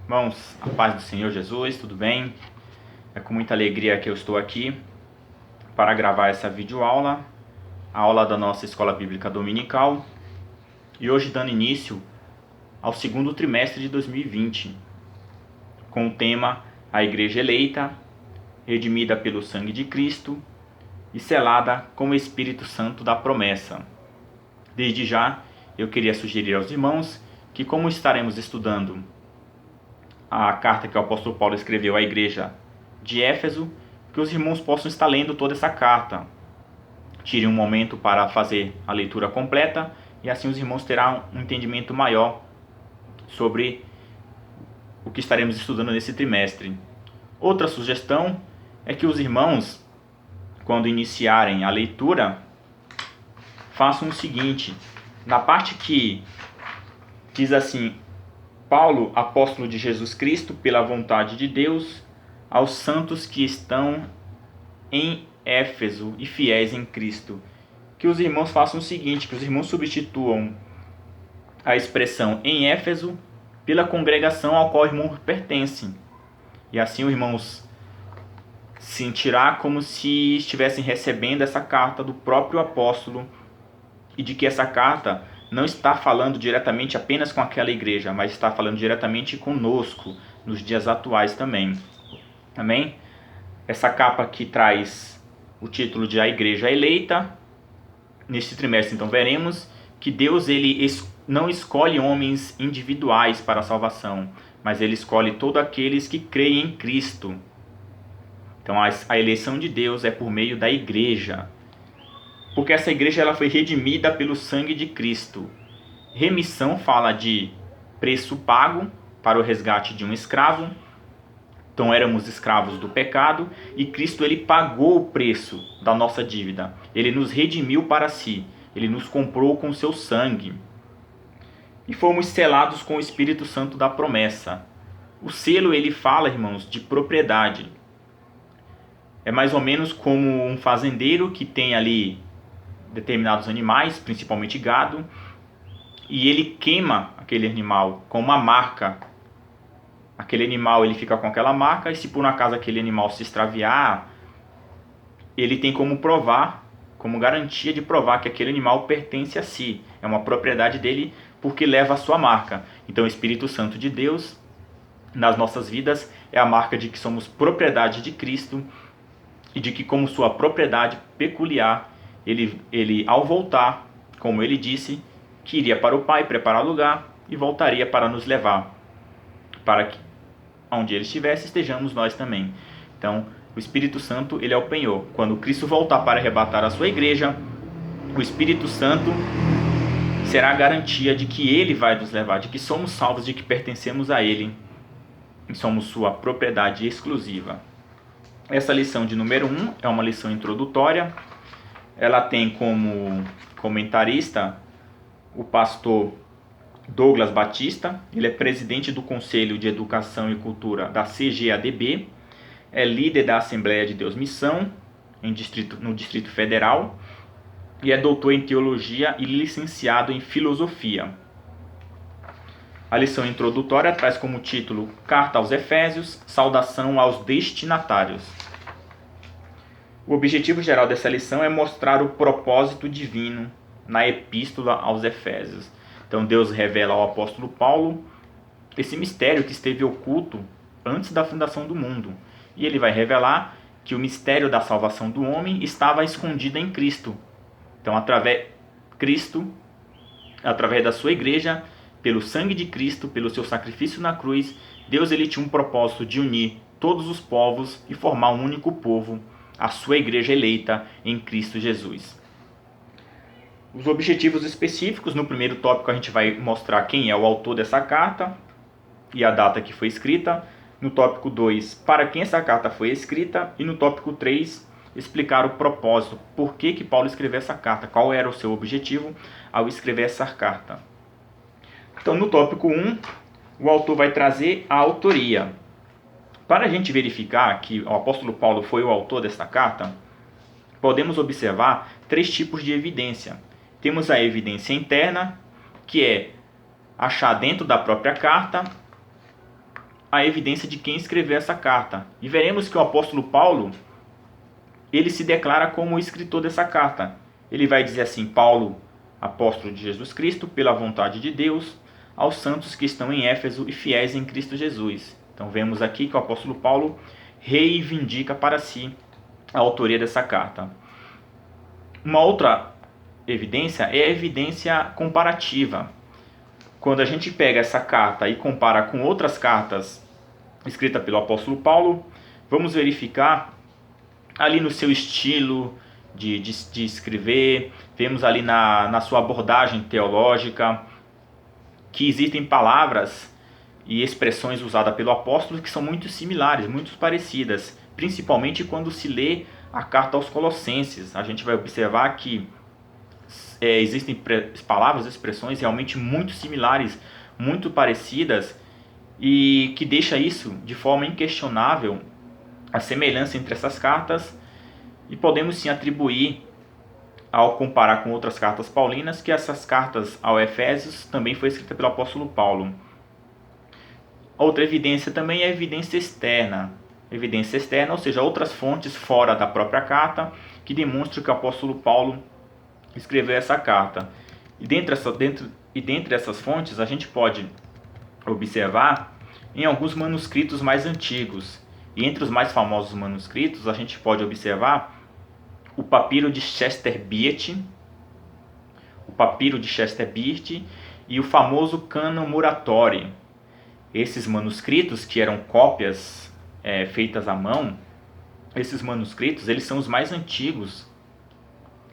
Irmãos, a paz do Senhor Jesus, tudo bem? É com muita alegria que eu estou aqui para gravar essa videoaula, a aula da nossa Escola Bíblica Dominical, e hoje dando início ao segundo trimestre de 2020, com o tema A Igreja Eleita, redimida pelo sangue de Cristo e selada com o Espírito Santo da promessa. Desde já, eu queria sugerir aos irmãos que, como estaremos estudando a carta que o apóstolo Paulo escreveu à igreja de Éfeso, que os irmãos possam estar lendo toda essa carta. Tire um momento para fazer a leitura completa e assim os irmãos terão um entendimento maior sobre o que estaremos estudando nesse trimestre. Outra sugestão é que os irmãos, quando iniciarem a leitura, façam o seguinte: na parte que diz assim: Paulo, apóstolo de Jesus Cristo, pela vontade de Deus, aos santos que estão em Éfeso e fiéis em Cristo. Que os irmãos façam o seguinte, que os irmãos substituam a expressão em Éfeso pela congregação ao qual o irmão pertence. E assim os irmãos sentirá como se estivessem recebendo essa carta do próprio apóstolo, e de que essa carta não está falando diretamente apenas com aquela igreja, mas está falando diretamente conosco, nos dias atuais também. Amém? Essa capa aqui traz o título de A Igreja Eleita. Neste trimestre, então, veremos que Deus ele não escolhe homens individuais para a salvação, mas ele escolhe todos aqueles que creem em Cristo. Então, a eleição de Deus é por meio da igreja, porque essa igreja ela foi redimida pelo sangue de Cristo. Remissão fala de preço pago para o resgate de um escravo. Então éramos escravos do pecado e Cristo ele pagou o preço da nossa dívida. Ele nos redimiu para si. Ele nos comprou com seu sangue. E fomos selados com o Espírito Santo da promessa. O selo ele fala, irmãos, de propriedade. É mais ou menos como um fazendeiro que tem ali determinados animais, principalmente gado, e ele queima aquele animal com uma marca. Aquele animal ele fica com aquela marca, e se por um acaso aquele animal se extraviar, ele tem como provar, como garantia de provar que aquele animal pertence a si, é uma propriedade dele porque leva a sua marca. Então o Espírito Santo de Deus nas nossas vidas é a marca de que somos propriedade de Cristo e de que, como sua propriedade peculiar, ele ao voltar, como ele disse, que iria para o Pai preparar lugar e voltaria para nos levar, para que onde ele estivesse estejamos nós também. Então o Espírito Santo ele é o penhor. Quando Cristo voltar para arrebatar a sua igreja, o Espírito Santo será a garantia de que ele vai nos levar, de que somos salvos, de que pertencemos a ele e somos sua propriedade exclusiva. Essa lição de número 1 é uma lição introdutória. Ela tem como comentarista o pastor Douglas Batista. Ele é presidente do Conselho de Educação e Cultura da CGADB, é líder da Assembleia de Deus Missão no Distrito Federal e é doutor em Teologia e licenciado em Filosofia. A lição introdutória traz como título Carta aos Efésios, saudação aos destinatários. O objetivo geral dessa lição é mostrar o propósito divino na epístola aos Efésios. Então Deus revela ao apóstolo Paulo esse mistério que esteve oculto antes da fundação do mundo. E ele vai revelar que o mistério da salvação do homem estava escondido em Cristo. Então através da sua igreja, pelo sangue de Cristo, pelo seu sacrifício na cruz, Deus ele tinha um propósito de unir todos os povos e formar um único povo, a sua igreja eleita em Cristo Jesus. Os objetivos específicos: no primeiro tópico a gente vai mostrar quem é o autor dessa carta e a data que foi escrita. No tópico 2, para quem essa carta foi escrita. E no tópico 3, explicar o propósito, por que Paulo escreveu essa carta, qual era o seu objetivo ao escrever essa carta. Então no tópico 1, o autor vai trazer a autoria. Para a gente verificar que o apóstolo Paulo foi o autor desta carta, podemos observar 3 tipos de evidência. Temos a evidência interna, que é achar dentro da própria carta a evidência de quem escreveu essa carta. E veremos que o apóstolo Paulo, ele se declara como o escritor dessa carta. Ele vai dizer assim: Paulo, apóstolo de Jesus Cristo, pela vontade de Deus, aos santos que estão em Éfeso e fiéis em Cristo Jesus. Então vemos aqui que o apóstolo Paulo reivindica para si a autoria dessa carta. Uma outra evidência é a evidência comparativa. Quando a gente pega essa carta e compara com outras cartas escritas pelo apóstolo Paulo, vamos verificar ali no seu estilo de escrever, vemos ali na sua abordagem teológica, que existem palavras e expressões usadas pelo apóstolo que são muito similares, muito parecidas, principalmente quando se lê a carta aos Colossenses. A gente vai observar que existem palavras e expressões realmente muito similares, muito parecidas, e que deixa isso de forma inquestionável a semelhança entre essas cartas, e podemos sim atribuir, ao comparar com outras cartas paulinas, que essas cartas ao Efésios também foi escrita pelo apóstolo Paulo. Outra evidência também é a evidência externa. Evidência externa, ou seja, outras fontes fora da própria carta, que demonstram que o apóstolo Paulo escreveu essa carta. E dentre essas fontes, a gente pode observar em alguns manuscritos mais antigos. E entre os mais famosos manuscritos, a gente pode observar o papiro de Chester Beatty, e o famoso Canon Muratori. Esses manuscritos, que eram cópias feitas à mão, esses manuscritos, eles são os mais antigos,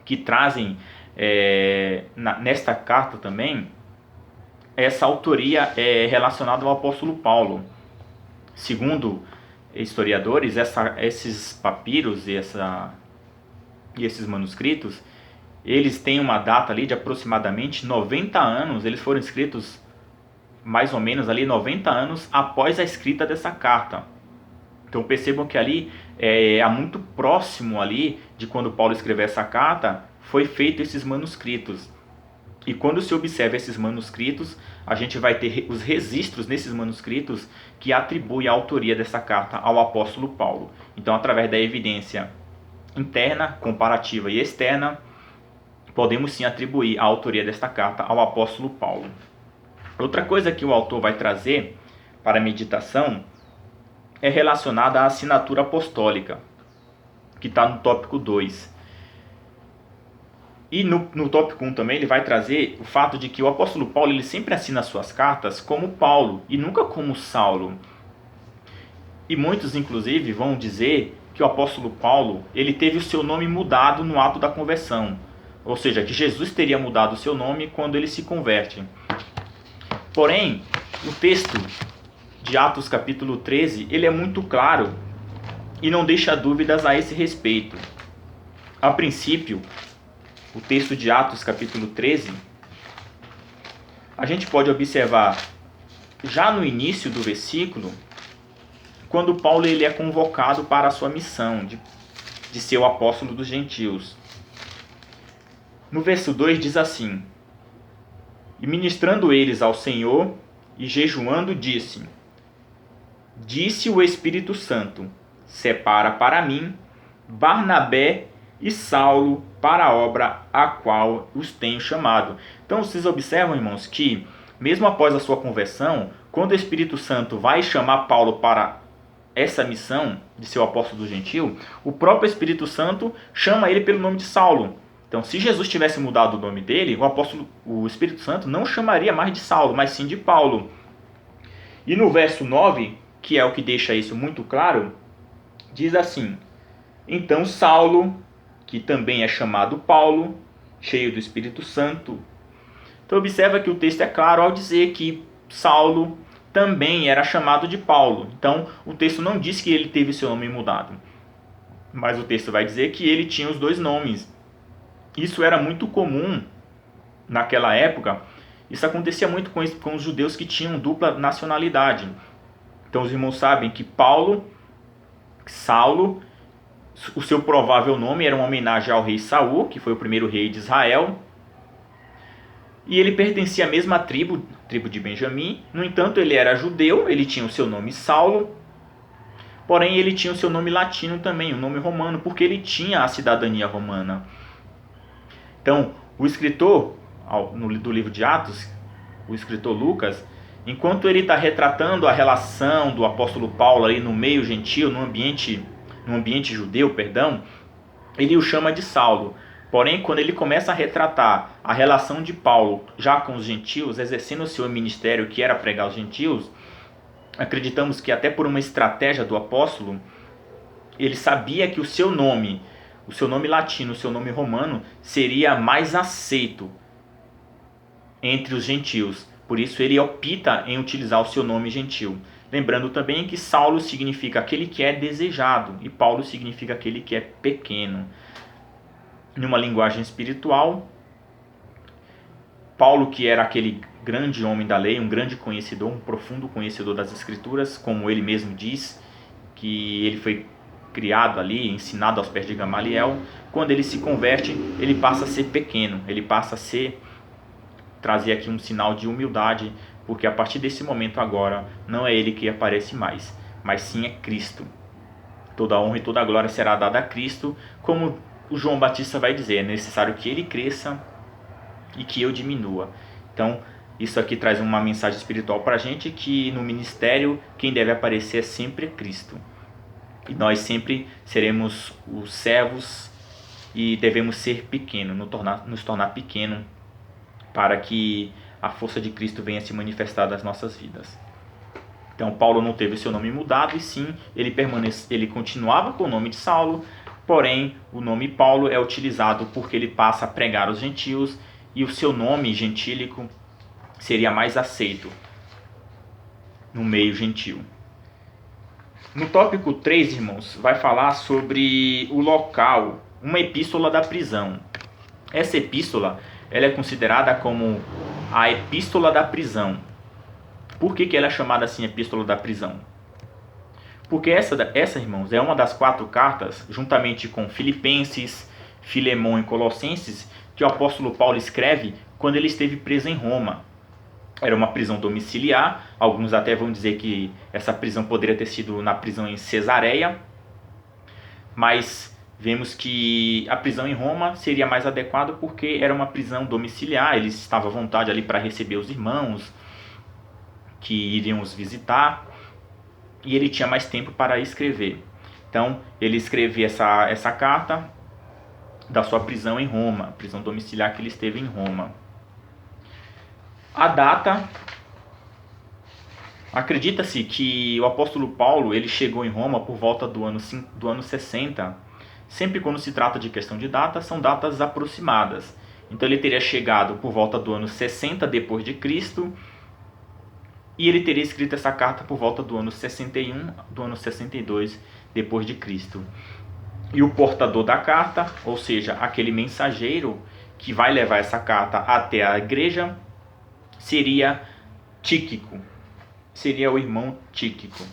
que trazem nesta carta também essa autoria relacionada ao apóstolo Paulo. Segundo historiadores, esses papiros e esses manuscritos, eles têm uma data ali de aproximadamente 90 anos, eles foram escritos mais ou menos ali 90 anos após a escrita dessa carta. Então percebam que ali há muito próximo ali de quando Paulo escreveu essa carta, foi feito esses manuscritos. E quando se observa esses manuscritos, a gente vai ter os registros nesses manuscritos que atribuem a autoria dessa carta ao apóstolo Paulo. Então, através da evidência interna, comparativa e externa, podemos sim atribuir a autoria desta carta ao apóstolo Paulo. Outra coisa que o autor vai trazer para a meditação é relacionada à assinatura apostólica, que está no tópico 2. E no tópico 1 também ele vai trazer o fato de que o apóstolo Paulo ele sempre assina suas cartas como Paulo e nunca como Saulo. E muitos inclusive vão dizer que o apóstolo Paulo ele teve o seu nome mudado no ato da conversão. Ou seja, que Jesus teria mudado o seu nome quando ele se converte. Porém, o texto de Atos capítulo 13 ele é muito claro e não deixa dúvidas a esse respeito. A princípio, o texto de Atos capítulo 13, a gente pode observar já no início do versículo, quando Paulo ele é convocado para a sua missão de ser o apóstolo dos gentios. No verso 2 diz assim: E ministrando eles ao Senhor e jejuando, disse o Espírito Santo: Separa para mim Barnabé e Saulo para a obra a qual os tenho chamado. Então vocês observam, irmãos, que mesmo após a sua conversão, quando o Espírito Santo vai chamar Paulo para essa missão de ser o apóstolo do gentio, o próprio Espírito Santo chama ele pelo nome de Saulo. Então, se Jesus tivesse mudado o nome dele, o Espírito Santo não chamaria mais de Saulo, mas sim de Paulo. E no verso 9, que é o que deixa isso muito claro, diz assim: Então Saulo, que também é chamado Paulo, cheio do Espírito Santo. Então observa que o texto é claro ao dizer que Saulo também era chamado de Paulo. Então o texto não diz que ele teve seu nome mudado, mas o texto vai dizer que ele tinha os dois nomes. Isso era muito comum naquela época. Isso acontecia muito com os judeus que tinham dupla nacionalidade. Então os irmãos sabem que Saulo, o seu provável nome era uma homenagem ao rei Saul, que foi o primeiro rei de Israel. E ele pertencia à mesma tribo de Benjamim. No entanto, ele era judeu, ele tinha o seu nome Saulo, porém ele tinha o seu nome latino também, o nome romano, porque ele tinha a cidadania romana. Então, o escritor do livro de Atos, o escritor Lucas, enquanto ele está retratando a relação do apóstolo Paulo ali no meio gentil, no ambiente judeu, ele o chama de Saulo. Porém, quando ele começa a retratar a relação de Paulo já com os gentios, exercendo o seu ministério, que era pregar aos gentios, acreditamos que até por uma estratégia do apóstolo, ele sabia que o seu nome latino, o seu nome romano, seria mais aceito entre os gentios. Por isso ele opta em utilizar o seu nome gentil. Lembrando também que Saulo significa aquele que é desejado e Paulo significa aquele que é pequeno. Numa linguagem espiritual, Paulo, que era aquele grande homem da lei, um grande conhecedor, um profundo conhecedor das Escrituras, como ele mesmo diz, que ele foi criado ali, ensinado aos pés de Gamaliel, quando ele se converte, ele passa a ser pequeno, ele passa a trazer aqui um sinal de humildade, porque a partir desse momento agora, não é ele que aparece mais, mas sim é Cristo. Toda a honra e toda a glória será dada a Cristo, como o João Batista vai dizer, é necessário que ele cresça e que eu diminua. Então, isso aqui traz uma mensagem espiritual para a gente, que no ministério quem deve aparecer é sempre Cristo. E nós sempre seremos os servos e devemos ser pequenos, nos tornar pequeno, para que a força de Cristo venha se manifestar nas nossas vidas. Então Paulo não teve o seu nome mudado, e sim, ele continuava com o nome de Saulo, porém o nome Paulo é utilizado porque ele passa a pregar aos gentios, e o seu nome gentílico seria mais aceito no meio gentil. No tópico 3, irmãos, vai falar sobre o local, uma epístola da prisão. Essa epístola, ela é considerada como a epístola da prisão. Por que ela é chamada assim, epístola da prisão? Porque essa, irmãos, é uma das 4 cartas, juntamente com Filipenses, Filemão e Colossenses, que o apóstolo Paulo escreve quando ele esteve preso em Roma. Era uma prisão domiciliar, alguns até vão dizer que essa prisão poderia ter sido na prisão em Cesareia, mas vemos que a prisão em Roma seria mais adequada porque era uma prisão domiciliar, ele estava à vontade ali para receber os irmãos que iriam os visitar, e ele tinha mais tempo para escrever. Então ele escreveu essa carta da sua prisão em Roma, prisão domiciliar que ele esteve em Roma. A data, acredita-se que o apóstolo Paulo ele chegou em Roma por volta do ano 60. Sempre quando se trata de questão de data, são datas aproximadas. Então ele teria chegado por volta do ano 60 depois de Cristo, e ele teria escrito essa carta por volta do ano 61, do ano 62 depois de Cristo. E o portador da carta, ou seja, aquele mensageiro que vai levar essa carta até a igreja, seria Tíquico, seria o irmão Tíquico.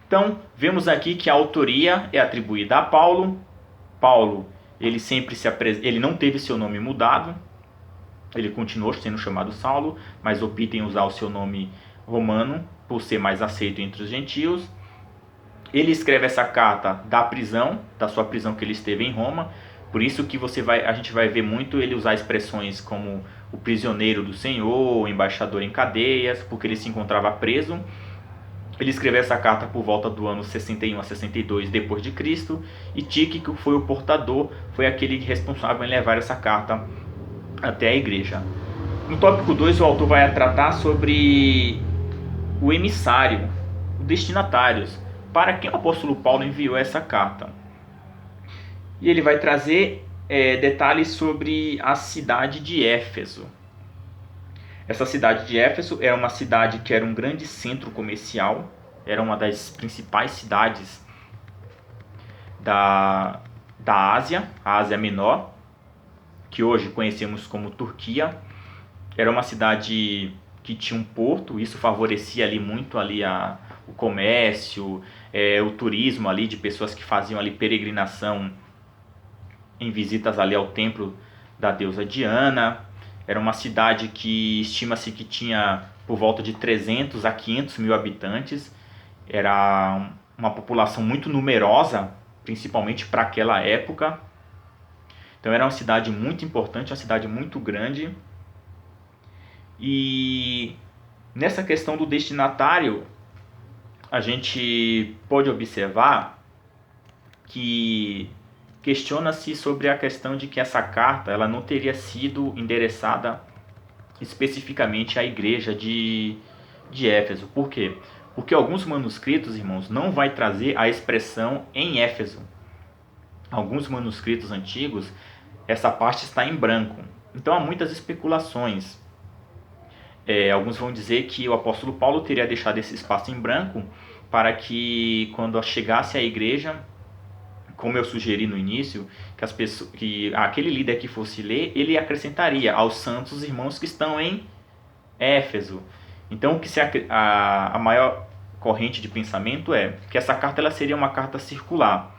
Então, vemos aqui que a autoria é atribuída a Paulo. Paulo, ele não teve seu nome mudado, ele continuou sendo chamado Saulo, mas opta em usar o seu nome romano, por ser mais aceito entre os gentios. Ele escreve essa carta da prisão, da sua prisão que ele esteve em Roma. Por isso que a gente vai ver muito ele usar expressões como o prisioneiro do Senhor, o embaixador em cadeias, porque ele se encontrava preso. Ele escreveu essa carta por volta do ano 61 a 62 depois de Cristo, e Tíquico foi o portador, foi aquele responsável em levar essa carta até a igreja. No tópico 2, o autor vai tratar sobre o emissário, os destinatários, para quem o apóstolo Paulo enviou essa carta. E ele vai trazer detalhes sobre a cidade de Éfeso. Essa cidade de Éfeso era uma cidade que era um grande centro comercial, era uma das principais cidades da Ásia, a Ásia Menor, que hoje conhecemos como Turquia. Era uma cidade que tinha um porto, isso favorecia ali muito ali o comércio, o turismo ali de pessoas que faziam ali peregrinação em visitas ali ao templo da deusa Diana. Era uma cidade que estima-se que tinha por volta de 300 a 500 mil habitantes. Era uma população muito numerosa, principalmente para aquela época. Então era uma cidade muito importante, uma cidade muito grande. E nessa questão do destinatário, a gente pode observar que questiona-se sobre a questão de que essa carta ela não teria sido endereçada especificamente à igreja de Éfeso. Por quê? Porque alguns manuscritos, irmãos, não vai trazer a expressão em Éfeso. Alguns manuscritos antigos, essa parte está em branco. Então há muitas especulações. Alguns vão dizer que o apóstolo Paulo teria deixado esse espaço em branco para que quando chegasse à igreja, como eu sugeri no início, que aquele líder que fosse ler, ele acrescentaria aos santos irmãos que estão em Éfeso. Então, que a maior corrente de pensamento é que essa carta ela seria uma carta circular,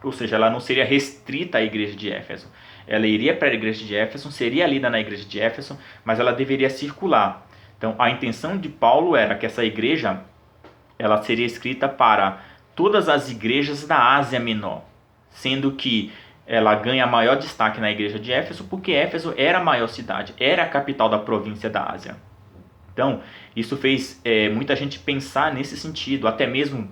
ou seja, ela não seria restrita à igreja de Éfeso. Ela iria para a igreja de Éfeso, seria lida na igreja de Éfeso, mas ela deveria circular. Então, a intenção de Paulo era que essa igreja ela seria escrita para todas as igrejas da Ásia Menor, sendo que ela ganha maior destaque na igreja de Éfeso porque Éfeso era a maior cidade, era a capital da província da Ásia. Então, isso fez muita gente pensar nesse sentido, até mesmo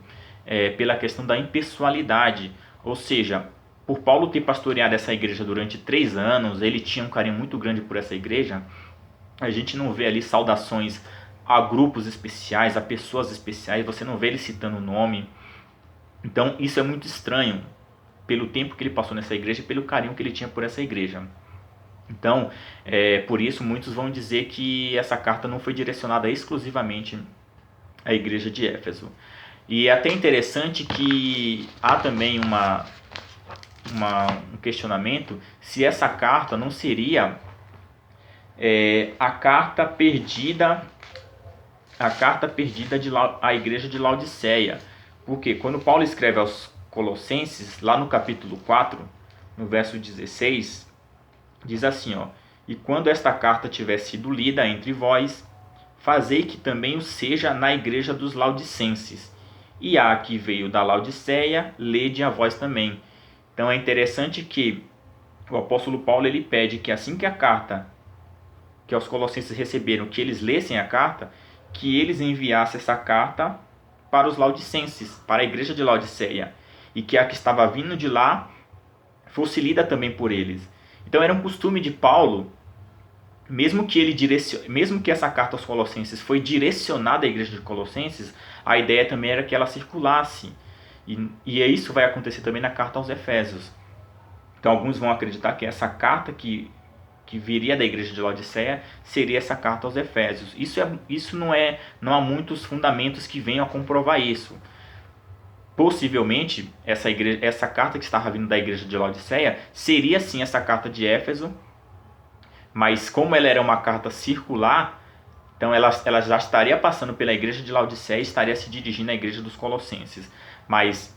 pela questão da impessoalidade, ou seja, por Paulo ter pastoreado essa igreja durante 3 anos, ele tinha um carinho muito grande por essa igreja. A gente não vê ali saudações a grupos especiais, a pessoas especiais, você não vê ele citando o nome. Então isso é muito estranho, pelo tempo que ele passou nessa igreja e pelo carinho que ele tinha por essa igreja. Então, por isso muitos vão dizer que essa carta não foi direcionada exclusivamente à igreja de Éfeso. E é até interessante que há também um questionamento se essa carta não seria a carta perdida à igreja de Laodiceia. Porque quando Paulo escreve aos Colossenses, lá no capítulo 4, no verso 16, diz assim, ó: "E quando esta carta tiver sido lida entre vós, fazei que também o seja na igreja dos Laodicenses. E a que veio da Laodiceia, lede a vós também." Então é interessante que o apóstolo Paulo ele pede que assim que a carta que os colossenses receberam, que eles lessem a carta, que eles enviassem essa carta para os laodicenses, para a igreja de Laodiceia, e que a que estava vindo de lá fosse lida também por eles. Então era um costume de Paulo, mesmo que essa carta aos Colossenses foi direcionada à igreja de Colossenses, a ideia também era que ela circulasse. E isso vai acontecer também na carta aos Efésios. Então alguns vão acreditar que essa carta que viria da igreja de Laodiceia seria essa carta aos Efésios. Não há muitos fundamentos que venham a comprovar isso. Possivelmente essa carta que estava vindo da igreja de Laodiceia seria sim essa carta de Éfeso, mas como ela era uma carta circular, então ela já estaria passando pela igreja de Laodiceia e estaria se dirigindo à igreja dos Colossenses. Mas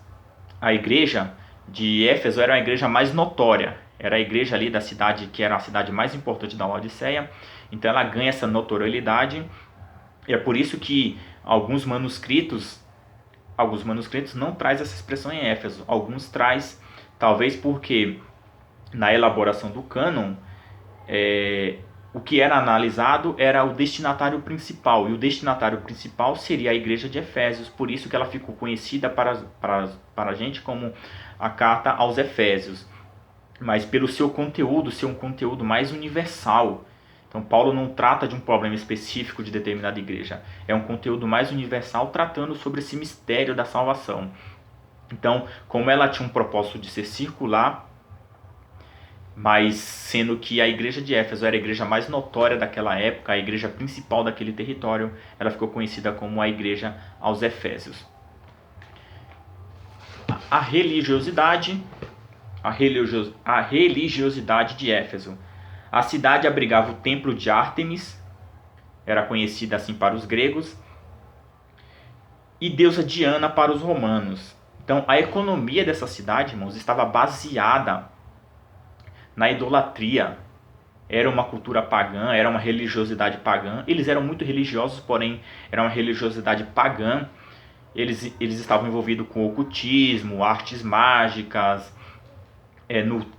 a igreja de Éfeso era a igreja mais notória, era a igreja ali da cidade que era a cidade mais importante da Laodiceia, então ela ganha essa notoriedade, e é por isso que alguns manuscritos não traz essa expressão em Éfeso, alguns traz, talvez porque na elaboração do cânon, o que era analisado era o destinatário principal, e o destinatário principal seria a igreja de Efésios, por isso que ela ficou conhecida para a gente como a carta aos Efésios, mas pelo seu conteúdo ser um conteúdo mais universal. Então Paulo não trata de um problema específico de determinada igreja, é um conteúdo mais universal tratando sobre esse mistério da salvação. Então, como ela tinha um propósito de ser circular, mas sendo que a igreja de Éfeso era a igreja mais notória daquela época, a igreja principal daquele território, ela ficou conhecida como a igreja aos Efésios. A religiosidade de Éfeso. A cidade abrigava o templo de Ártemis, era conhecida assim para os gregos, e deusa Diana para os romanos. Então a economia dessa cidade, irmãos, estava baseada na idolatria. era uma cultura pagã, era uma religiosidade pagã. Eles eram muito religiosos, porém era uma religiosidade pagã. Eles estavam envolvidos com ocultismo, artes mágicas.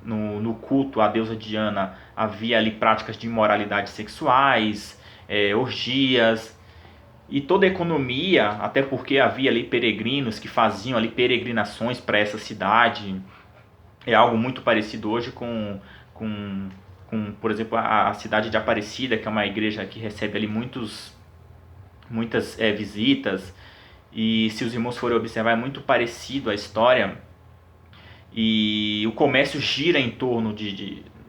No culto à deusa Diana havia ali práticas de imoralidades sexuais, orgias. E toda a economia, até porque havia ali peregrinos que faziam ali peregrinações para essa cidade. É algo muito parecido hoje com, por exemplo, a cidade de Aparecida, que é uma igreja que recebe ali muitas visitas. E se os irmãos forem observar, é muito parecido a história. E o comércio gira em torno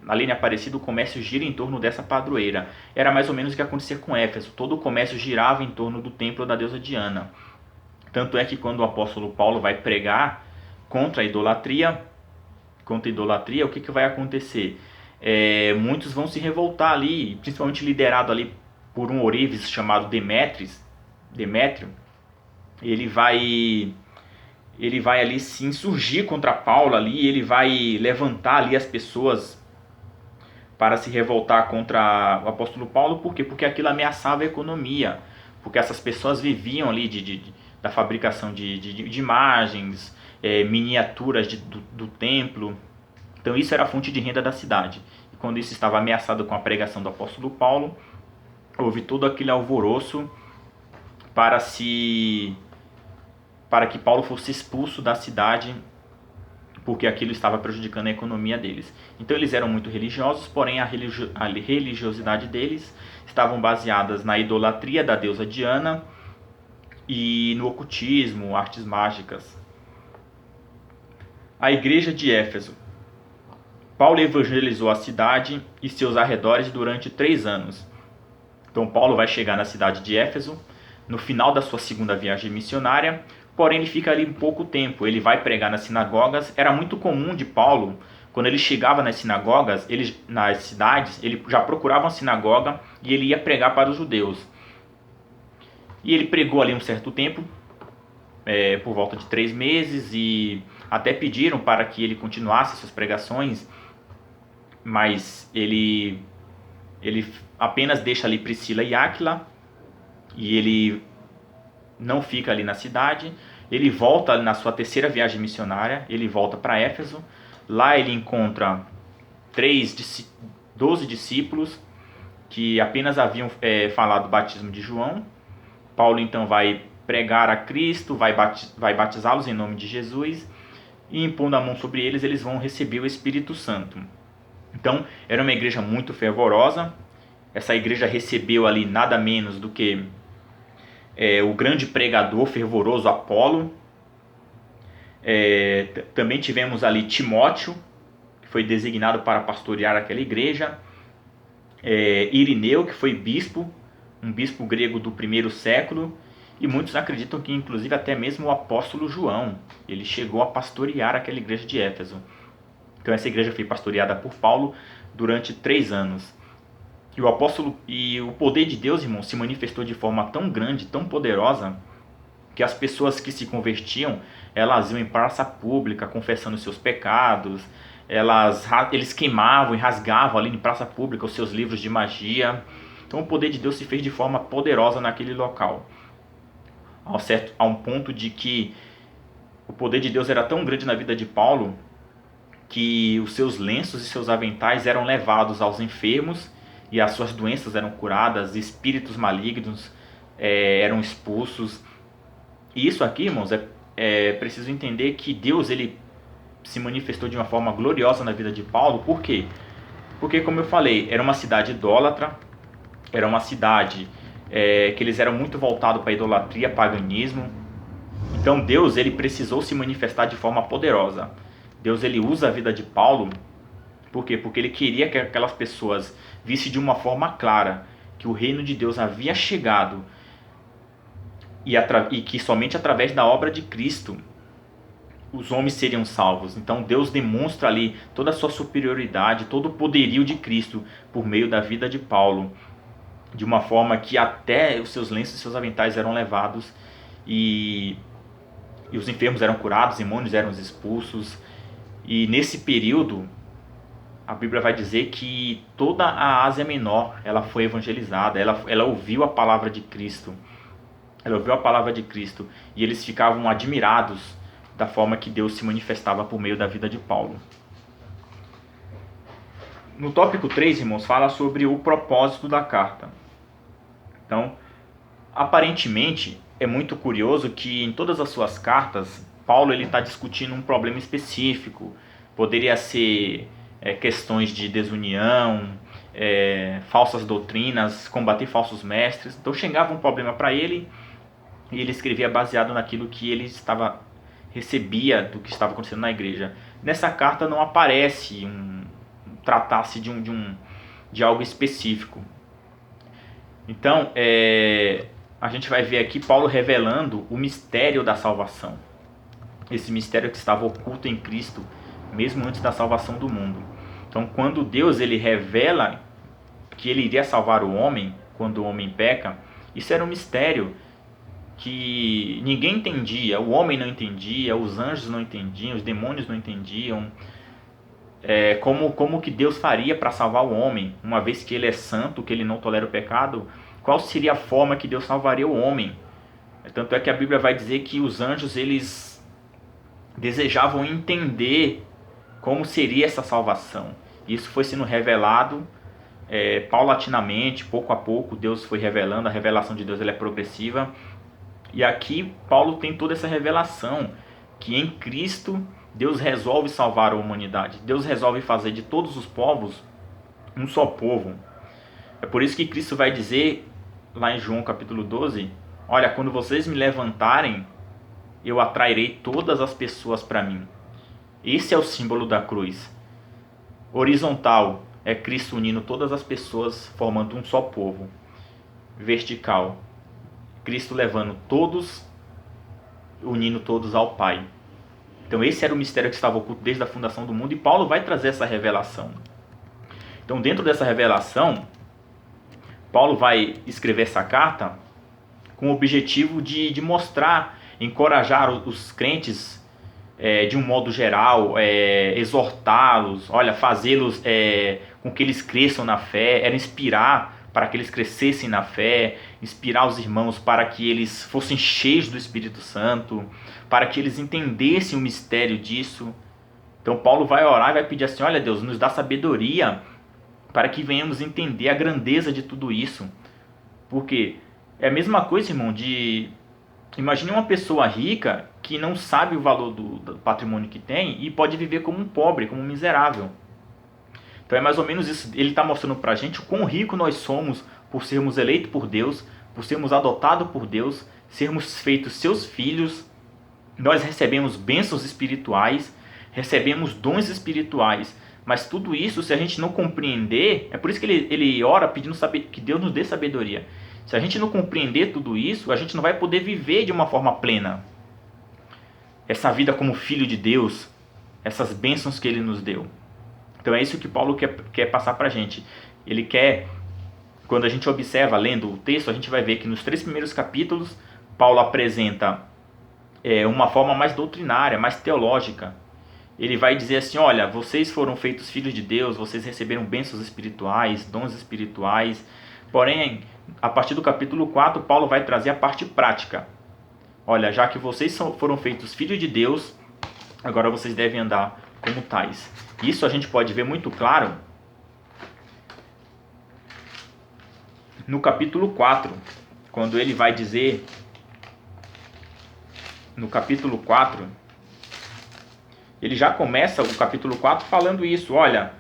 ali em Aparecida, o comércio gira em torno dessa padroeira. Era mais ou menos o que acontecia com Éfeso. Todo o comércio girava em torno do templo da deusa Diana. Tanto é que quando o apóstolo Paulo vai pregar contra a idolatria, o que vai acontecer? Muitos vão se revoltar ali, principalmente liderado ali por um ourives chamado Demétrio. Ele vai ali se insurgir contra Paulo ali, ele vai levantar ali as pessoas para se revoltar contra o apóstolo Paulo. Por quê? Porque aquilo ameaçava a economia, porque essas pessoas viviam ali da fabricação de imagens, miniaturas do templo. Então isso era a fonte de renda da cidade. E quando isso estava ameaçado com a pregação do apóstolo Paulo, houve todo aquele alvoroço para que Paulo fosse expulso da cidade, porque aquilo estava prejudicando a economia deles. Então eles eram muito religiosos, porém a religiosidade deles estavam baseadas na idolatria da deusa Diana e no ocultismo, artes mágicas. A igreja de Éfeso. Paulo evangelizou a cidade e seus arredores durante 3 anos. Então Paulo vai chegar na cidade de Éfeso no final da sua segunda viagem missionária, porém ele fica ali pouco tempo. Ele vai pregar nas sinagogas. Era muito comum de Paulo, quando ele chegava nas sinagogas, nas cidades, ele já procurava uma sinagoga e ele ia pregar para os judeus. E ele pregou ali um certo tempo, por volta de 3 meses, e até pediram para que ele continuasse suas pregações, mas ele apenas deixa ali Priscila e Áquila, e ele não fica ali na cidade. Ele volta na sua terceira viagem missionária, ele volta para Éfeso. Lá ele encontra 12 discípulos que apenas haviam falado do batismo de João. Paulo então vai pregar a Cristo, vai batizá-los em nome de Jesus, e impondo a mão sobre eles, eles vão receber o Espírito Santo. Então era uma igreja muito fervorosa. Essa igreja recebeu ali nada menos do que o grande pregador fervoroso Apolo. Também tivemos ali Timóteo, que foi designado para pastorear aquela igreja. Irineu, que foi bispo, um bispo grego do 1º século. E muitos acreditam que inclusive até mesmo o apóstolo João, ele chegou a pastorear aquela igreja de Éfeso. Então essa igreja foi pastoreada por Paulo durante 3 anos. E o poder de Deus, irmão, se manifestou de forma tão grande, tão poderosa, que as pessoas que se convertiam, elas iam em praça pública confessando seus pecados. Eles queimavam e rasgavam ali em praça pública os seus livros de magia. Então o poder de Deus se fez de forma poderosa naquele local, a um ponto de que o poder de Deus era tão grande na vida de Paulo que os seus lenços e seus aventais eram levados aos enfermos e as suas doenças eram curadas, espíritos malignos eram expulsos. E isso aqui, irmãos, é preciso entender que Deus ele se manifestou de uma forma gloriosa na vida de Paulo. Por quê? Porque, como eu falei, era uma cidade idólatra, era uma cidade que eles eram muito voltados para idolatria, paganismo. Então Deus ele precisou se manifestar de forma poderosa. Deus ele usa a vida de Paulo. Por quê? Porque ele queria que aquelas pessoas vissem de uma forma clara que o reino de Deus havia chegado e que somente através da obra de Cristo os homens seriam salvos. Então Deus demonstra ali toda a sua superioridade, todo o poderio de Cristo por meio da vida de Paulo, de uma forma que até os seus lenços e seus aventais eram levados e os enfermos eram curados, os demônios eram expulsos. E nesse período a Bíblia vai dizer que toda a Ásia Menor ela foi evangelizada, ela ouviu a palavra de Cristo. Ela ouviu a palavra de Cristo e eles ficavam admirados da forma que Deus se manifestava por meio da vida de Paulo. No tópico 3, irmãos, fala sobre o propósito da carta. Então, aparentemente, é muito curioso que em todas as suas cartas, Paulo está discutindo um problema específico. Poderia ser questões de desunião, falsas doutrinas, combater falsos mestres. Então chegava um problema para ele e ele escrevia baseado naquilo que ele recebia do que estava acontecendo na igreja. Nessa carta não aparece tratar-se de algo específico. Então, a gente vai ver aqui Paulo revelando o mistério da salvação. Esse mistério que estava oculto em Cristo, mesmo antes da salvação do mundo. Então, quando Deus ele revela que ele iria salvar o homem, quando o homem peca, isso era um mistério que ninguém entendia, o homem não entendia, os anjos não entendiam, os demônios não entendiam. Como que Deus faria para salvar o homem, uma vez que ele é santo, que ele não tolera o pecado, qual seria a forma que Deus salvaria o homem? Tanto é que a Bíblia vai dizer que os anjos eles desejavam entender como seria essa salvação. Isso foi sendo revelado paulatinamente, pouco a pouco. Deus foi revelando, a revelação de Deus ela é progressiva. E aqui Paulo tem toda essa revelação que em Cristo Deus resolve salvar a humanidade. Deus resolve fazer de todos os povos um só povo. É por isso que Cristo vai dizer lá em João capítulo 12, olha, quando vocês me levantarem, eu atrairei todas as pessoas para mim. Esse é o símbolo da cruz. Horizontal é Cristo unindo todas as pessoas, formando um só povo. Vertical, Cristo levando todos, unindo todos ao Pai. Então esse era o mistério que estava oculto desde a fundação do mundo, e Paulo vai trazer essa revelação. Então dentro dessa revelação, Paulo vai escrever essa carta com o objetivo de mostrar, encorajar os crentes de um modo geral, exortá-los, fazê-los com que eles cresçam na fé, era inspirar para que eles crescessem na fé, inspirar os irmãos para que eles fossem cheios do Espírito Santo, para que eles entendessem o mistério disso. Então Paulo vai orar e vai pedir assim, olha Deus, nos dá sabedoria para que venhamos entender a grandeza de tudo isso. Porque é a mesma coisa, irmão, imagine uma pessoa rica que não sabe o valor do patrimônio que tem e pode viver como um pobre, como um miserável. Então é mais ou menos isso. Ele está mostrando para a gente o quão rico nós somos por sermos eleitos por Deus, por sermos adotados por Deus, sermos feitos seus filhos. Nós recebemos bênçãos espirituais, recebemos dons espirituais. Mas tudo isso, se a gente não compreender, é por isso que ele ora pedindo que Deus nos dê sabedoria. Se a gente não compreender tudo isso, a gente não vai poder viver de uma forma plena essa vida como filho de Deus, essas bênçãos que ele nos deu. Então é isso que Paulo quer passar para a gente. Ele quer, quando a gente observa, lendo o texto, a gente vai ver que nos 3 primeiros capítulos, Paulo apresenta uma forma mais doutrinária, mais teológica. Ele vai dizer assim, olha, vocês foram feitos filhos de Deus, vocês receberam bênçãos espirituais, dons espirituais. Porém, a partir do capítulo 4, Paulo vai trazer a parte prática. Olha, já que vocês foram feitos filhos de Deus, agora vocês devem andar como tais. Isso a gente pode ver muito claro no capítulo 4, quando ele vai dizer, no capítulo 4, ele já começa o capítulo 4 falando isso, olha,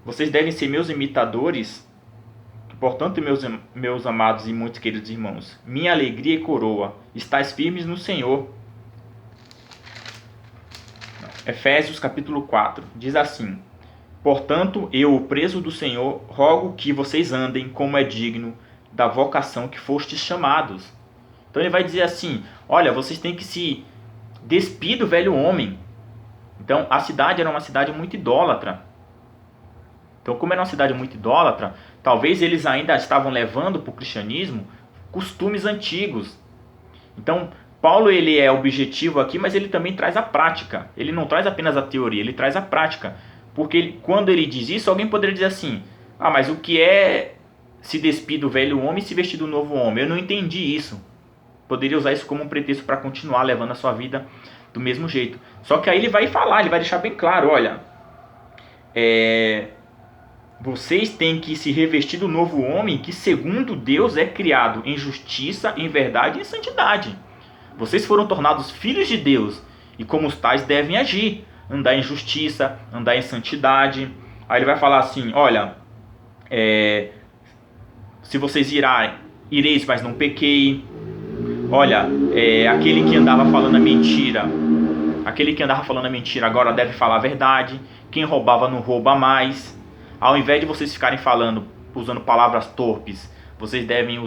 vocês devem ser meus imitadores, portanto, meus amados e muito queridos irmãos, minha alegria e coroa, estais firmes no Senhor. Efésios capítulo 4, diz assim, portanto, eu, o preso do Senhor, rogo que vocês andem como é digno da vocação que fostes chamados. Então ele vai dizer assim, olha, vocês têm que se despir do velho homem. Então a cidade era uma cidade muito idólatra. Então como era uma cidade muito idólatra, talvez eles ainda estavam levando para o cristianismo costumes antigos. Então Paulo ele é objetivo aqui, mas ele também traz a prática. Ele não traz apenas a teoria, ele traz a prática. Porque quando ele diz isso, alguém poderia dizer assim: ah, mas o que é se despir do velho homem e se vestir do novo homem? Eu não entendi isso. Poderia usar isso como um pretexto para continuar levando a sua vida do mesmo jeito. Só que aí ele vai falar, ele vai deixar bem claro: olha, vocês têm que se revestir do novo homem que segundo Deus é criado em justiça, em verdade e em santidade. Vocês foram tornados filhos de Deus e como os tais devem agir. Andar em justiça, andar em santidade. Aí ele vai falar assim: olha, se vocês ireis, mas não pequei. Olha, aquele que andava falando a mentira, agora deve falar a verdade. Quem roubava não rouba mais. Ao invés de vocês ficarem usando palavras torpes, vocês devem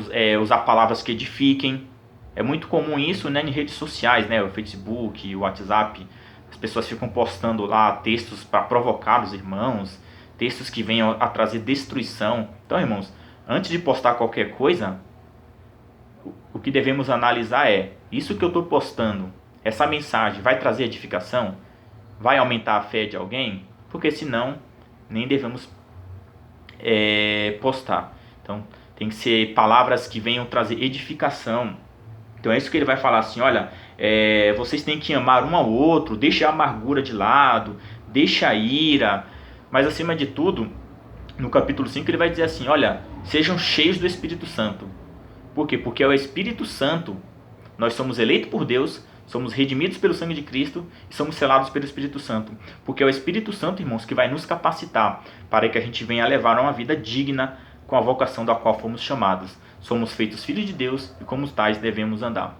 usar palavras que edifiquem. É muito comum isso, né, em redes sociais, né, o Facebook, o WhatsApp. As pessoas ficam postando lá textos para provocar os irmãos, textos que venham a trazer destruição. Então, irmãos, antes de postar qualquer coisa, o que devemos analisar é: isso que eu estou postando, essa mensagem vai trazer edificação? Vai aumentar a fé de alguém? Porque senão, nem devemos postar. Então, tem que ser palavras que venham trazer edificação. Então é isso que ele vai falar assim: olha, vocês têm que amar um ao outro, deixa a amargura de lado, deixa a ira. Mas acima de tudo, no capítulo 5 ele vai dizer assim: olha, sejam cheios do Espírito Santo. Por quê? Porque é o Espírito Santo. Nós somos eleitos por Deus, somos redimidos pelo sangue de Cristo e somos selados pelo Espírito Santo. Porque é o Espírito Santo, irmãos, que vai nos capacitar para que a gente venha a levar uma vida digna com a vocação da qual fomos chamados. Somos feitos filhos de Deus e como tais devemos andar.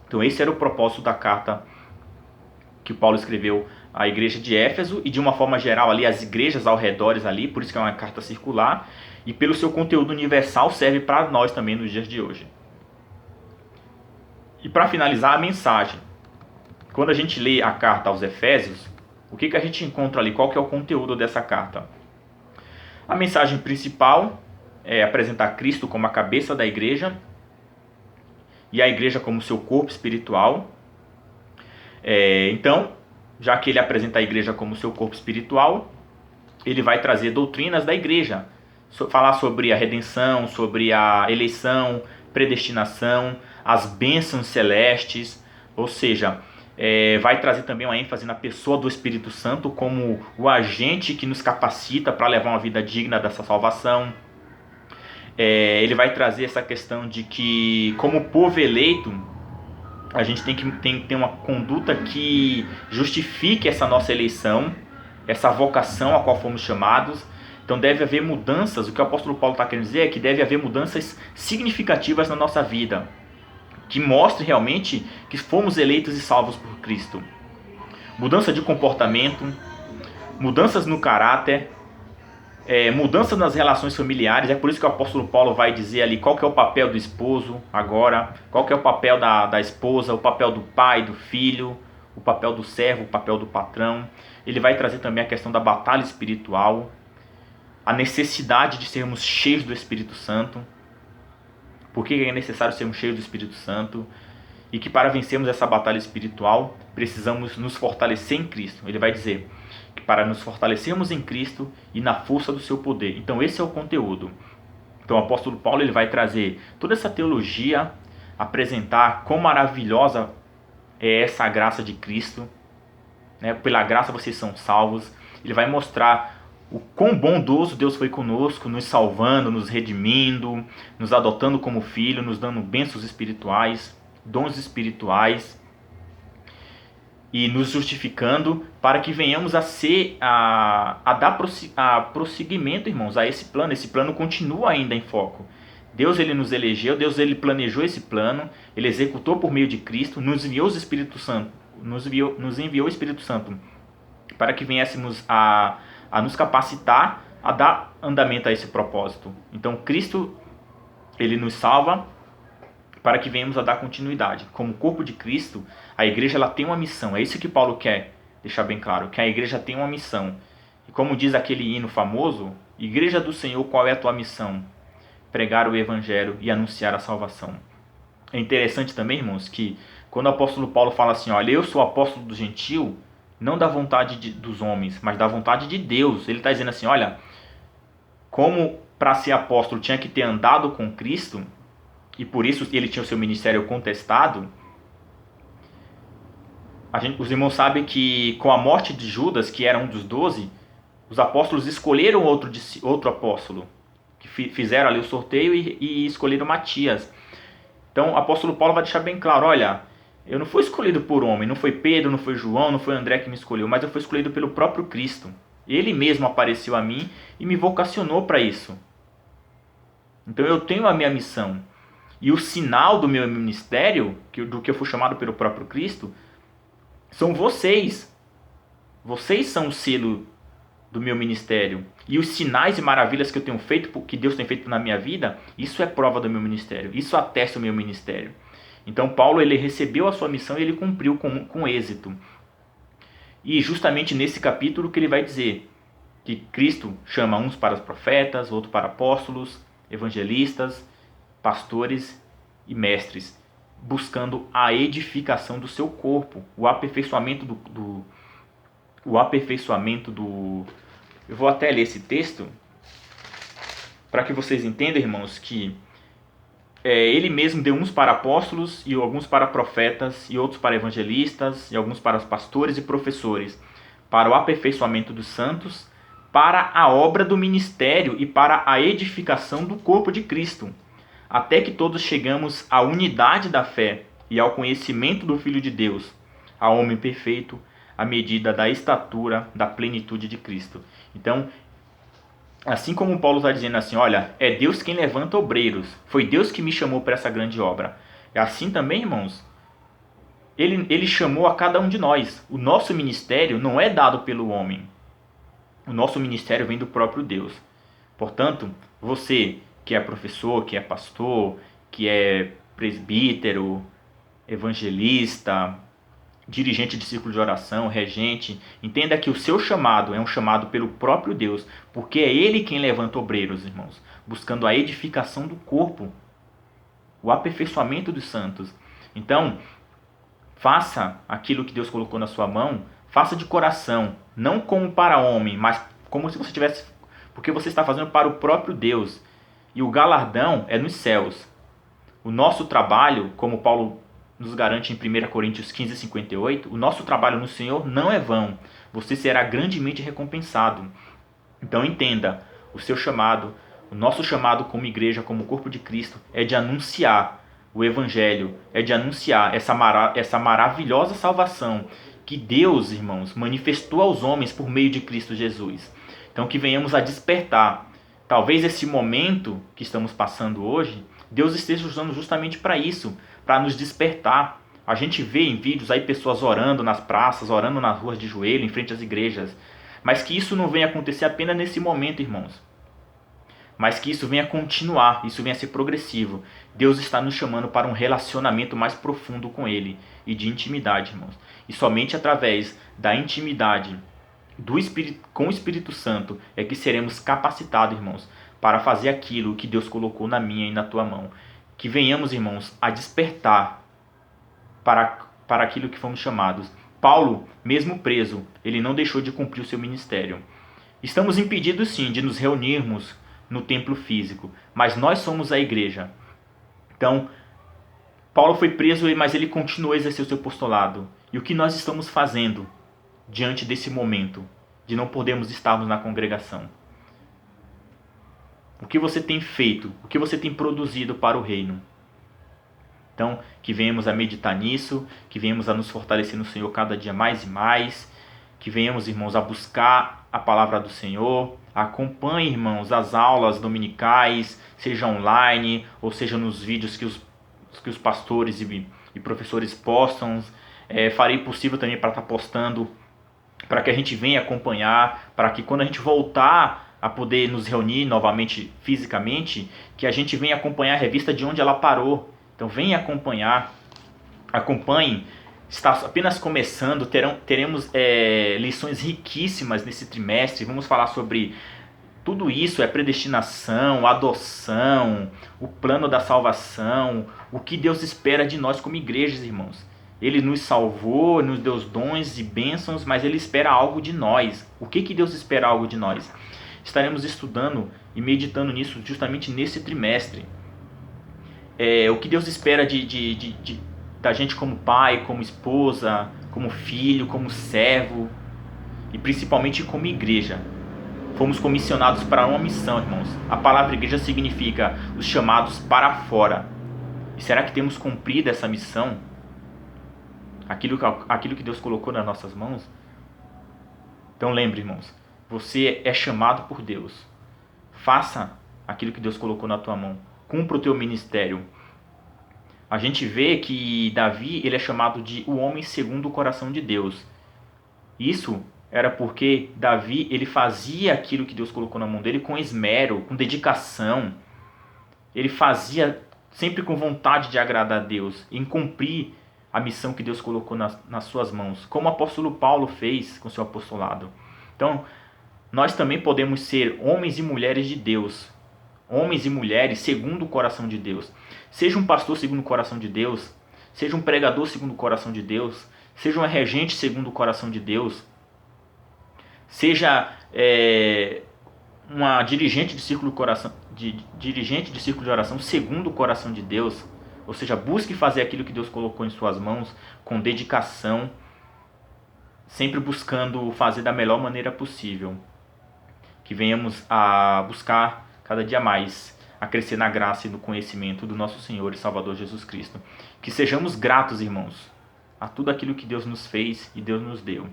Então esse era o propósito da carta que Paulo escreveu à igreja de Éfeso e de uma forma geral ali as igrejas ao redor ali, por isso que é uma carta circular, e pelo seu conteúdo universal serve para nós também nos dias de hoje. E para finalizar a mensagem, quando a gente lê a carta aos Efésios, o que a gente encontra ali? Qual que é o conteúdo dessa carta? A mensagem principal é apresentar Cristo como a cabeça da igreja e a igreja como seu corpo espiritual. Então, já que ele apresenta a igreja como seu corpo espiritual, ele vai trazer doutrinas da igreja, falar sobre a redenção, sobre a eleição, predestinação, as bênçãos celestes, ou seja, vai trazer também uma ênfase na pessoa do Espírito Santo como o agente que nos capacita para levar uma vida digna dessa salvação. Ele vai trazer essa questão de que, como povo eleito, a gente tem que ter uma conduta que justifique essa nossa eleição, essa vocação a qual fomos chamados. Então deve haver mudanças. O que o apóstolo Paulo está querendo dizer é que deve haver mudanças significativas na nossa vida, que mostre realmente que fomos eleitos e salvos por Cristo. Mudança de comportamento, mudanças no caráter, mudanças nas relações familiares. É por isso que o apóstolo Paulo vai dizer ali qual que é o papel do esposo agora, qual que é o papel da esposa, o papel do pai, do filho, o papel do servo, o papel do patrão. Ele vai trazer também a questão da batalha espiritual, a necessidade de sermos cheios do Espírito Santo. Por que é necessário sermos cheios do Espírito Santo? E que para vencermos essa batalha espiritual, precisamos nos fortalecer em Cristo. Ele vai dizer que para nos fortalecermos em Cristo e na força do seu poder. Então esse é o conteúdo. Então o apóstolo Paulo ele vai trazer toda essa teologia, apresentar quão maravilhosa é essa graça de Cristo. Pela graça vocês são salvos. Ele vai mostrar o quão bondoso Deus foi conosco, nos salvando, nos redimindo, nos adotando como filho, nos dando bênçãos espirituais, dons espirituais e nos justificando para que venhamos a dar prosseguimento, irmãos, a esse plano. Esse plano continua ainda em foco. Deus ele nos elegeu, Deus ele planejou esse plano, ele executou por meio de Cristo, nos enviou o Espírito Santo, nos enviou o Espírito Santo para que viéssemos a nos capacitar a dar andamento a esse propósito. Então Cristo ele nos salva para que venhamos a dar continuidade. Como corpo de Cristo, a igreja ela tem uma missão. É isso que Paulo quer deixar bem claro, que a igreja tem uma missão. E como diz aquele hino famoso, Igreja do Senhor, qual é a tua missão? Pregar o evangelho e anunciar a salvação. É interessante também, irmãos, que quando o apóstolo Paulo fala assim, olha, eu sou apóstolo do gentio, não da vontade dos homens, mas da vontade de Deus. Ele está dizendo assim, olha, como para ser apóstolo tinha que ter andado com Cristo, e por isso ele tinha o seu ministério contestado, os irmãos sabem que com a morte de Judas, que era um dos 12, os apóstolos escolheram outro apóstolo, que fizeram ali o sorteio e escolheram Matias. Então o apóstolo Paulo vai deixar bem claro, olha, eu não fui escolhido por homem, não foi Pedro, não foi João, não foi André que me escolheu, mas eu fui escolhido pelo próprio Cristo. Ele mesmo apareceu a mim e me vocacionou para isso. Então eu tenho a minha missão. E o sinal do meu ministério, do que eu fui chamado pelo próprio Cristo, são vocês. Vocês são o selo do meu ministério. E os sinais e maravilhas que eu tenho feito, que Deus tem feito na minha vida, isso é prova do meu ministério. Isso atesta o meu ministério. Então Paulo, ele recebeu a sua missão e ele cumpriu com êxito. E justamente nesse capítulo que ele vai dizer que Cristo chama uns para os profetas, outros para apóstolos, evangelistas, pastores e mestres, buscando a edificação do seu corpo, o aperfeiçoamento Eu vou até ler esse texto para que vocês entendam, irmãos, que ele mesmo deu uns para apóstolos, e alguns para profetas, e outros para evangelistas, e alguns para pastores e professores, para o aperfeiçoamento dos santos, para a obra do ministério e para a edificação do corpo de Cristo, até que todos chegamos à unidade da fé e ao conhecimento do Filho de Deus, ao homem perfeito, à medida da estatura da plenitude de Cristo. Então, assim como Paulo está dizendo assim, olha, é Deus quem levanta obreiros, foi Deus que me chamou para essa grande obra. É assim também, irmãos, ele chamou a cada um de nós. O nosso ministério não é dado pelo homem. O nosso ministério vem do próprio Deus. Portanto, você que é professor, que é pastor, que é presbítero, evangelista, dirigente de círculo de oração, regente, entenda que o seu chamado é um chamado pelo próprio Deus, porque é Ele quem levanta obreiros, irmãos, buscando a edificação do corpo, o aperfeiçoamento dos santos. Então, faça aquilo que Deus colocou na sua mão, faça de coração, não como para homem, mas como se você tivesse, porque você está fazendo para o próprio Deus, e o galardão é nos céus. O nosso trabalho, como Paulo nos garante em 1 Coríntios 15:58, o nosso trabalho no Senhor não é vão. Você será grandemente recompensado. Então entenda, o seu chamado, o nosso chamado como igreja, como corpo de Cristo, é de anunciar o Evangelho, é de anunciar essa maravilhosa salvação que Deus, irmãos, manifestou aos homens por meio de Cristo Jesus. Então que venhamos a despertar. Talvez esse momento que estamos passando hoje, Deus esteja usando justamente para isso, para nos despertar. A gente vê em vídeos aí pessoas orando nas praças, orando nas ruas de joelho, em frente às igrejas. Mas que isso não venha acontecer apenas nesse momento, irmãos. Mas que isso venha continuar, isso venha ser progressivo. Deus está nos chamando para um relacionamento mais profundo com Ele e de intimidade, irmãos. E somente através da intimidade com o Espírito Santo é que seremos capacitados, irmãos, para fazer aquilo que Deus colocou na minha e na tua mão. Que venhamos, irmãos, a despertar para aquilo que fomos chamados. Paulo, mesmo preso, ele não deixou de cumprir o seu ministério. Estamos impedidos, sim, de nos reunirmos no templo físico, mas nós somos a igreja. Então, Paulo foi preso, mas ele continuou a exercer o seu apostolado. E o que nós estamos fazendo diante desse momento de não podermos estarmos na congregação? O que você tem feito? O que você tem produzido para o reino? Então, que venhamos a meditar nisso, que venhamos a nos fortalecer no Senhor cada dia mais e mais, que venhamos, irmãos, a buscar a palavra do Senhor. Acompanhe, irmãos, as aulas dominicais, seja online ou seja nos vídeos que os pastores e professores postam. Farei possível também para estar postando, para que a gente venha acompanhar, para que quando a gente voltar a poder nos reunir novamente fisicamente, que a gente venha acompanhar a revista de onde ela parou. Então venha acompanhar, acompanhem, está apenas começando, teremos lições riquíssimas nesse trimestre, vamos falar sobre tudo isso, predestinação, adoção, o plano da salvação, o que Deus espera de nós como igrejas, irmãos. Ele nos salvou, nos deu dons e bênçãos, mas Ele espera algo de nós. O que Deus espera algo de nós? Estaremos estudando e meditando nisso justamente nesse trimestre. O que Deus espera da gente como pai, como esposa, como filho, como servo e principalmente como igreja. Fomos comissionados para uma missão, irmãos. A palavra igreja significa os chamados para fora. E será que temos cumprido essa missão? Aquilo que Deus colocou nas nossas mãos? Então lembre, irmãos, você é chamado por Deus. Faça aquilo que Deus colocou na tua mão. Cumpra o teu ministério. A gente vê que Davi, ele é chamado de o homem segundo o coração de Deus. Isso era porque Davi, ele fazia aquilo que Deus colocou na mão dele com esmero, com dedicação. Ele fazia sempre com vontade de agradar a Deus, em cumprir a missão que Deus colocou nas suas mãos, como o apóstolo Paulo fez com seu apostolado. Então, nós também podemos ser homens e mulheres de Deus, homens e mulheres segundo o coração de Deus. Seja um pastor segundo o coração de Deus, seja um pregador segundo o coração de Deus, seja um regente segundo o coração de Deus, seja uma dirigente de círculo de oração segundo o coração de Deus. Ou seja, busque fazer aquilo que Deus colocou em suas mãos com dedicação, sempre buscando fazer da melhor maneira possível. Que venhamos a buscar cada dia mais a crescer na graça e no conhecimento do nosso Senhor e Salvador Jesus Cristo. Que sejamos gratos, irmãos, a tudo aquilo que Deus nos fez e Deus nos deu.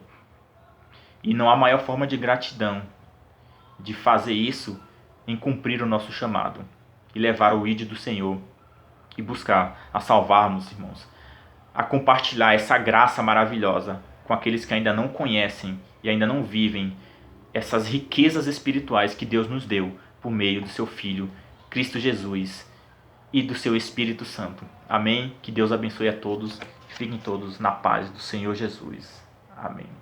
E não há maior forma de gratidão de fazer isso em cumprir o nosso chamado e levar o ID do Senhor e buscar a salvarmos, irmãos, a compartilhar essa graça maravilhosa com aqueles que ainda não conhecem e ainda não vivem essas riquezas espirituais que Deus nos deu por meio do seu Filho, Cristo Jesus, e do seu Espírito Santo. Amém? Que Deus abençoe a todos. Fiquem todos na paz do Senhor Jesus. Amém.